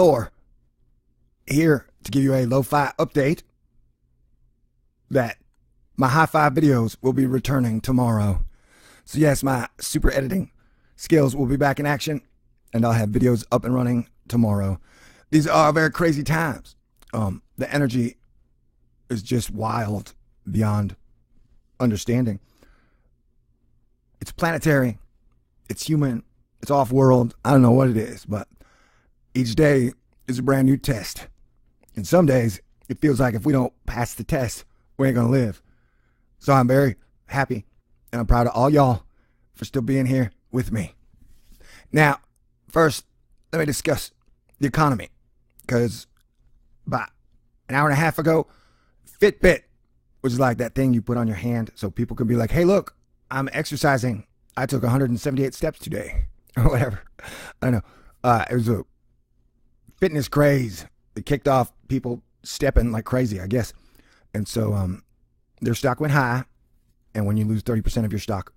Thor, here to give you a lo-fi update that my high five videos will be returning tomorrow. So yes, my super editing skills will be back in action, and I'll have videos up and running tomorrow. These are very crazy times. The energy is just wild beyond understanding. It's planetary, it's human, it's off-world. I don't know what it is, but each day is a brand new test. And some days it feels like if we don't pass the test, we ain't gonna live. So I'm very happy and I'm proud of all y'all for still being here with me. Now, first, let me discuss the economy, because about an hour and a half ago, Fitbit, which is like that thing you put on your hand so people can be like, hey, look, I'm exercising. I took 178 steps today, or whatever. I don't know. It was a fitness craze that kicked off people stepping like crazy, I guess. And so their stock went high, and when you lose 30% of your stock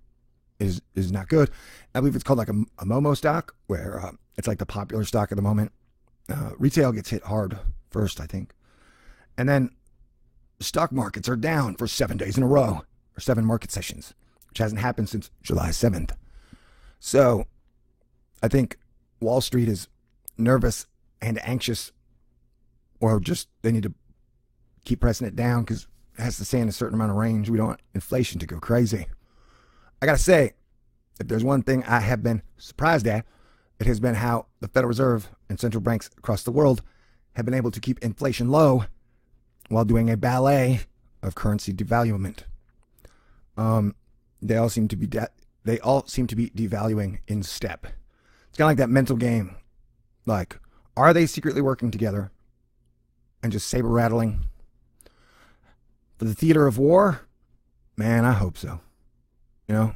is not good. I believe it's called like a Momo stock, where it's like the popular stock at the moment. Retail gets hit hard first, I think. And then stock markets are down for 7 days in a row, or 7 market sessions, which hasn't happened since July 7th. So I think Wall Street is nervous and anxious, or just they need to keep pressing it down because it has to stay in a certain amount of range. We don't want inflation to go crazy. I gotta say, if there's one thing I have been surprised at, it has been how the Federal Reserve and central banks across the world have been able to keep inflation low while doing a ballet of currency devaluation. They all seem to be devaluing in step. It's kind of like that mental game. Like, are they secretly working together and just saber rattling for the theater of war? Man, I hope so. You know?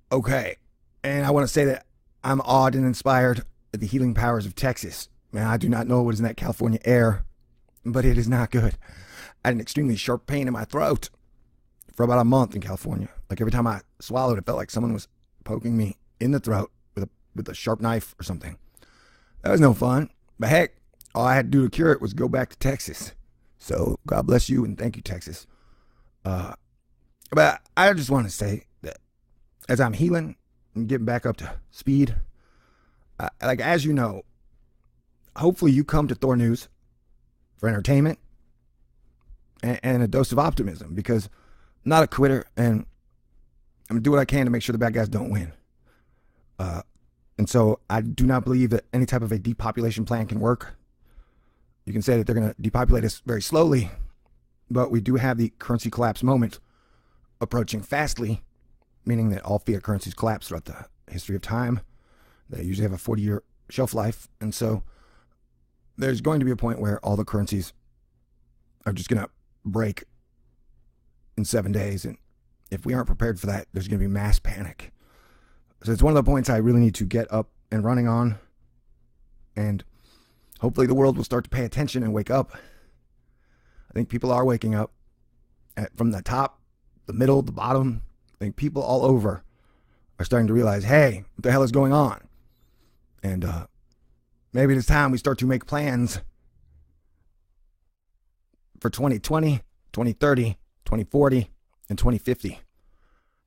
Okay. And I want to say that I'm awed and inspired at the healing powers of Texas. Man, I do not know what is in that California air, but it is not good. I had an extremely sharp pain in my throat for about a month in California. Like every time I swallowed, it felt like someone was poking me in the throat with a sharp knife or something. That was no fun. But heck, all I had to do to cure it was go back to Texas. So God bless you and thank you, Texas. But I just want to say that as I'm healing and getting back up to speed, like as you know, hopefully you come to THORnews for entertainment and a dose of optimism, because I'm not a quitter and I'm going to do what I can to make sure the bad guys don't win. And so I do not believe that any type of a depopulation plan can work. You can say that they're going to depopulate us very slowly, but we do have the currency collapse moment approaching fastly, meaning that all fiat currencies collapse throughout the history of time. They usually have a 40-year shelf life. And so there's going to be a point where all the currencies are just going to break in 7 days. And if we aren't prepared for that, there's going to be mass panic. So it's one of the points I really need to get up and running on. And hopefully the world will start to pay attention and wake up. I think people are waking up from the top, the middle, the bottom. I think people all over are starting to realize, hey, what the hell is going on? And maybe it's time we start to make plans for 2020, 2030, 2040, and 2050.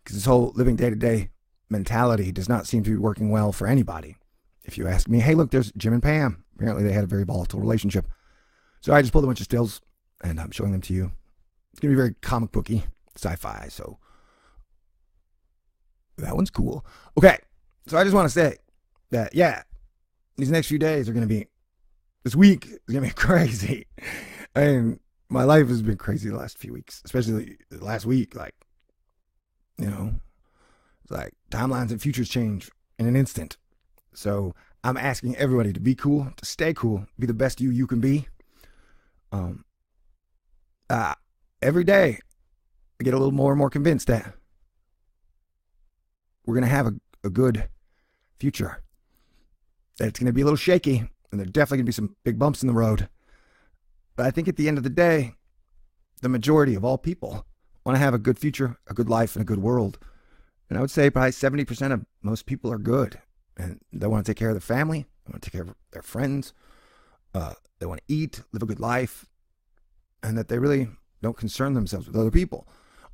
Because this whole living day-to-day mentality does not seem to be working well for anybody. If you ask me, hey, look, there's Jim and Pam. Apparently they had a very volatile relationship. So I just pulled a bunch of stills and I'm showing them to you. It's going to be very comic booky, sci-fi. So that one's cool. Okay. So I just want to say that, yeah, these next few days are going to be, this week is going to be crazy. And my life has been crazy the last few weeks, especially the last week. Like, you know, it's like timelines and futures change in an instant. So I'm asking everybody to be cool, to stay cool, be the best you can be. Every day I get a little more and more convinced that we're going to have a good future. That it's going to be a little shaky, and there's definitely going to be some big bumps in the road. But I think at the end of the day, the majority of all people want to have a good future, a good life, and a good world. And I would say probably 70% of most people are good. and they want to take care of their family. They want to take care of their friends. They want to eat, live a good life, and that they really don't concern themselves with other people.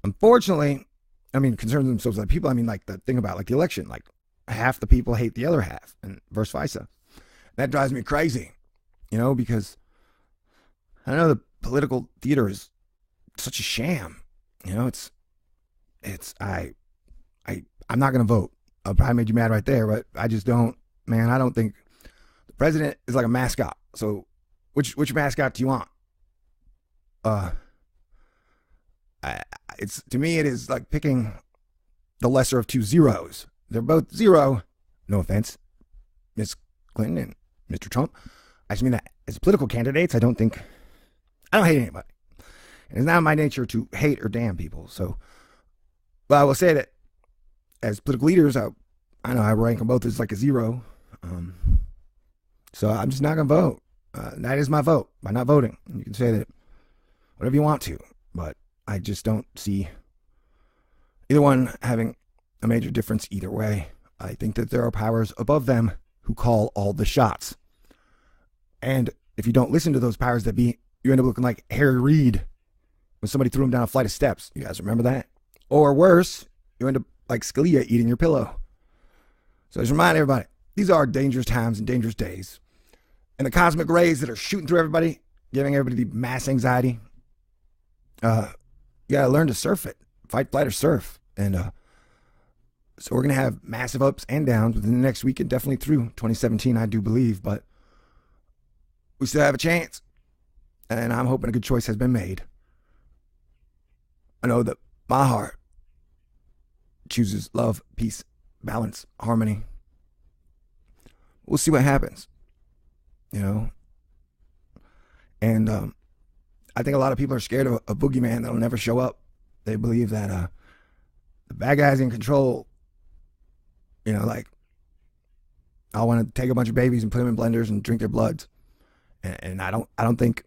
Unfortunately, I mean, concern themselves with other people. I mean, like the thing about like the election, like half the people hate the other half, and vice versa. That drives me crazy, because I know the political theater is such a sham. I'm not going to vote. I probably made you mad right there, but I just don't, man, I don't think the president is like a mascot. So which mascot do you want? To me, it is like picking the lesser of two zeros. They're both zero. No offense, Miss Clinton and Mr. Trump. I just mean that as political candidates, I don't hate anybody. It's not my nature to hate or damn people. So, but I will say that as political leaders, I know I rank them both as like a zero. So I'm just not going to vote. That is my vote by not voting. You can say that whatever you want to, but I just don't see either one having a major difference either way. I think that there are powers above them who call all the shots. And if you don't listen to those powers that be, you end up looking like Harry Reid when somebody threw him down a flight of steps. You guys remember that? Or worse, you end up like Scalia eating your pillow. So just remind everybody, these are dangerous times and dangerous days. And the cosmic rays that are shooting through everybody, giving everybody the mass anxiety, you gotta learn to surf it. Fight, flight, or surf. And so we're gonna have massive ups and downs within the next week and definitely through 2017, I do believe. But we still have a chance. And I'm hoping a good choice has been made. I know that my heart chooses love, peace, balance, harmony. We'll see what happens, And I think a lot of people are scared of a boogeyman that'll never show up. They believe that the bad guy's in control. Like I want to take a bunch of babies and put them in blenders and drink their bloods, and I don't think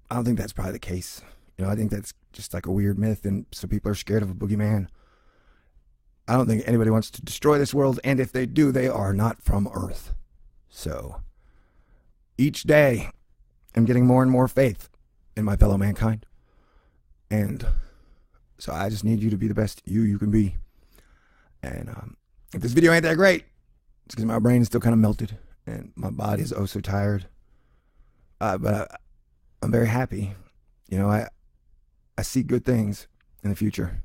that's probably the case. I think that's just like a weird myth, and so people are scared of a boogeyman. I don't think anybody wants to destroy this world, and if they do, they are not from Earth. So each day, I'm getting more and more faith in my fellow mankind, and so I just need you to be the best you can be. And if this video ain't that great, it's because my brain is still kind of melted, and my body is oh so tired. But I'm very happy. I see good things in the future.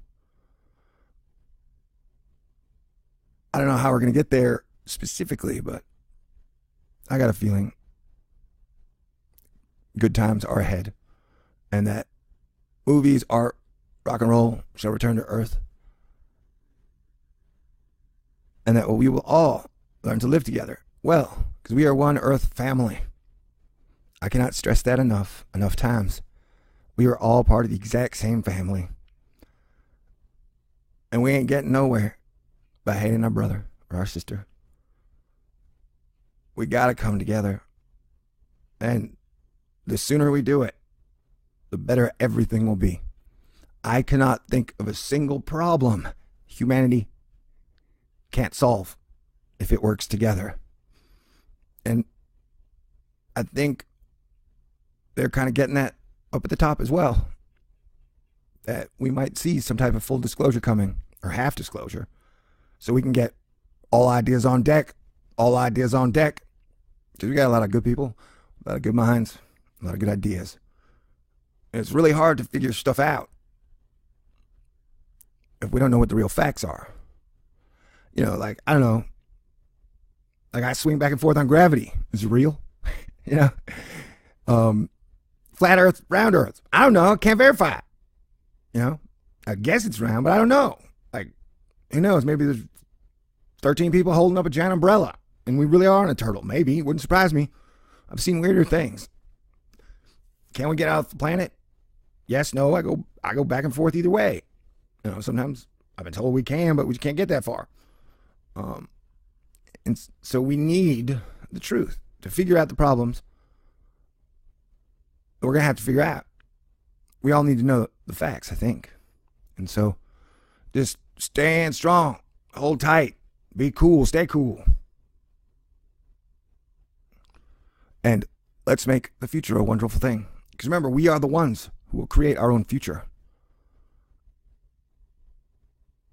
I don't know how we're going to get there specifically, but I got a feeling good times are ahead, and that movies, art, rock and roll shall return to Earth, and that we will all learn to live together well, because we are one Earth family. I cannot stress that enough times. We are all part of the exact same family, and we ain't getting nowhere by hating our brother or our sister. We gotta come together, and the sooner we do it, the better everything will be. I cannot think of a single problem humanity can't solve if it works together. And I think they're kind of getting that up at the top as well, that we might see some type of full disclosure coming, or half disclosure, so we can get all ideas on deck, because we got a lot of good people, a lot of good minds, a lot of good ideas. And it's really hard to figure stuff out if we don't know what the real facts are. Like, I don't know, like I swing back and forth on gravity. Is it real? Flat Earth, round Earth. I don't know. Can't verify it. I guess it's round, but I don't know. Like, who knows? Maybe there's 13 people holding up a giant umbrella, and we really are on a turtle. Maybe. Wouldn't surprise me. I've seen weirder things. Can we get out of the planet? Yes, no. I go back and forth either way. Sometimes I've been told we can, but we can't get that far. And so we need the truth to figure out the problems that we're going to have to figure out. We all need to know the facts, I think. And so just stand strong, hold tight, be cool, stay cool. And let's make the future a wonderful thing. Because remember, we are the ones who will create our own future.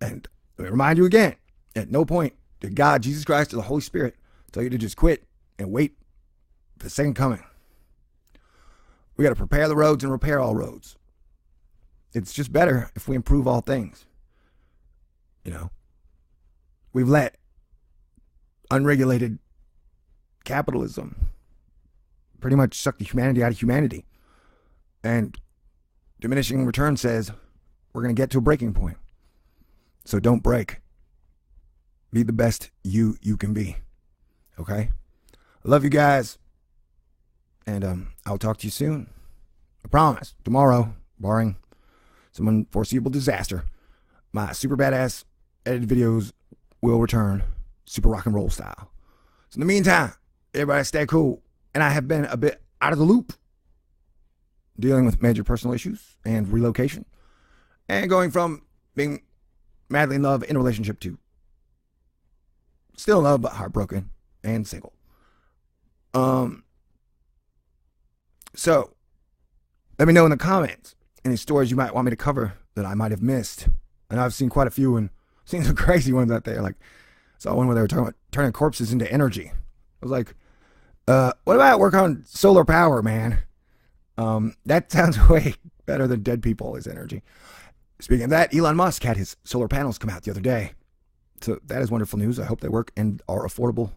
And let me remind you again, at no point did God, Jesus Christ, or the Holy Spirit tell you to just quit and wait for the second coming. We got to prepare the roads and repair all roads. It's just better if we improve all things. You know, we've let unregulated capitalism pretty much suck the humanity out of humanity. And diminishing return says we're going to get to a breaking point. So don't break. Be the best you can be. Okay? I love you guys. And I'll talk to you soon. I promise. Tomorrow, barring some unforeseeable disaster, my super badass edited videos will return super rock and roll style. So in the meantime, everybody stay cool. And I have been a bit out of the loop, dealing with major personal issues and relocation, and going from being madly in love in a relationship to still in love but heartbroken and single. So let me know in the comments any stories you might want me to cover that I might have missed. I know I've seen quite a few and seen some crazy ones out there. Like, saw one where they were talking about turning corpses into energy. I was like, what about work on solar power, man? That sounds way better than dead people as energy. Speaking of that, Elon Musk had his solar panels come out the other day. So that is wonderful news. I hope they work and are affordable.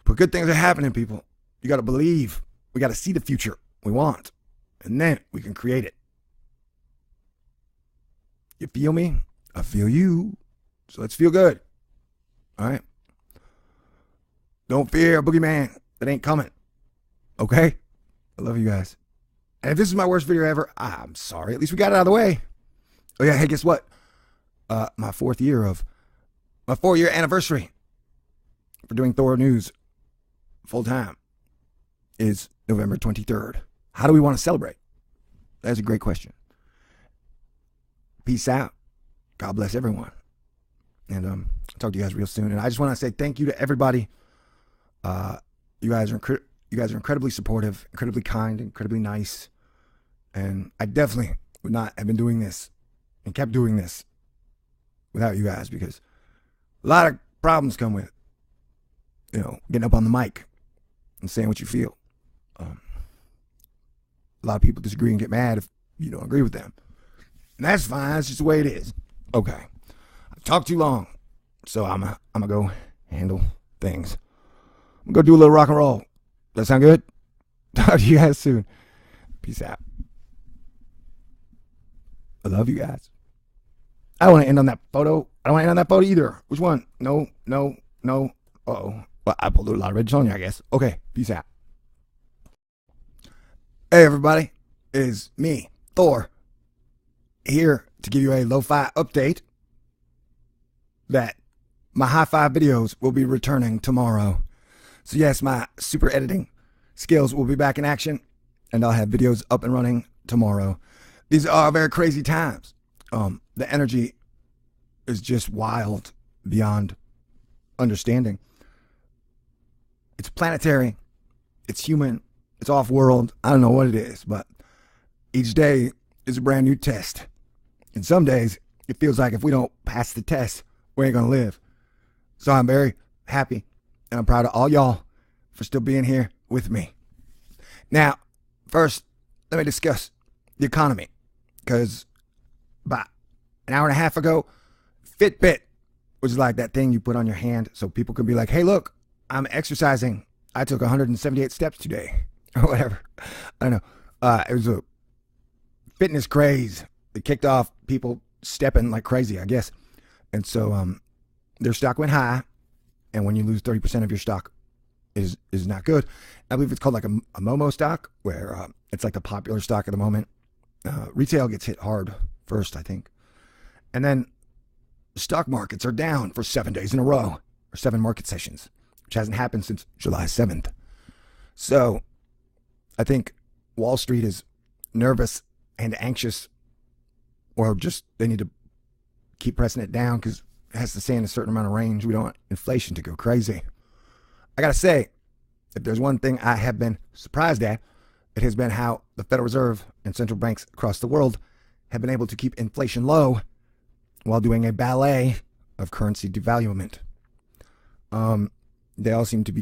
But good things are happening, people. You got to believe. We got to see the future we want. And then we can create it. You feel me? I feel you. So let's feel good. All right? Don't fear a boogeyman that ain't coming. Okay? I love you guys. And if this is my worst video ever, I'm sorry. At least we got it out of the way. Oh yeah, hey, guess what? My 4-year anniversary for doing THORnews full time is November 23rd. How do we want to celebrate? That's a great question. Peace out. God bless everyone. And I'll talk to you guys real soon. And I just want to say thank you to everybody. You guys are incredibly supportive, incredibly kind, incredibly nice. And I definitely would not have been doing this and kept doing this without you guys, because a lot of problems come with, getting up on the mic and saying what you feel. A lot of people disagree and get mad if you don't agree with them. And that's fine. That's just the way it is. Okay. I've talked too long, so I'm gonna go handle things. I'm gonna go do a little rock and roll. That sound good? Talk to you guys soon. Peace out. I love you guys. I don't want to end on that photo. I don't want to end on that photo either. Which one? No. Uh-oh. Well, I pulled a lot of red on you, I guess. Okay, peace out. Hey, everybody. It is me, Thor, here to give you a lo-fi update that my high five videos will be returning tomorrow. So yes, my super editing skills will be back in action, and I'll have videos up and running tomorrow. These are very crazy times. The energy is just wild beyond understanding. It's planetary, it's human, it's off-world. I don't know what it is, but each day is a brand new test. And some days, it feels like if we don't pass the test, we ain't gonna live. So I'm very happy, and I'm proud of all y'all for still being here with me. Now, first, let me discuss the economy, because about an hour and a half ago, Fitbit, which is like that thing you put on your hand so people can be like, hey, look, I'm exercising. I took 178 steps today, or whatever. I don't know. It was a fitness craze that kicked off people stepping like crazy, I guess. And so their stock went high, and when you lose 30% of your stock is not good. I believe it's called like a Momo stock, where it's like the popular stock at the moment. Retail gets hit hard first, I think. And then the stock markets are down for 7 days in a row, or 7 market sessions, which hasn't happened since July 7th. So I think Wall Street is nervous and anxious, or just they need to keep pressing it down because it has to stay in a certain amount of range. We don't want inflation to go crazy. I got to say, if there's one thing I have been surprised at, it has been how the Federal Reserve and central banks across the world have been able to keep inflation low while doing a ballet of currency devaluation. They all seem to be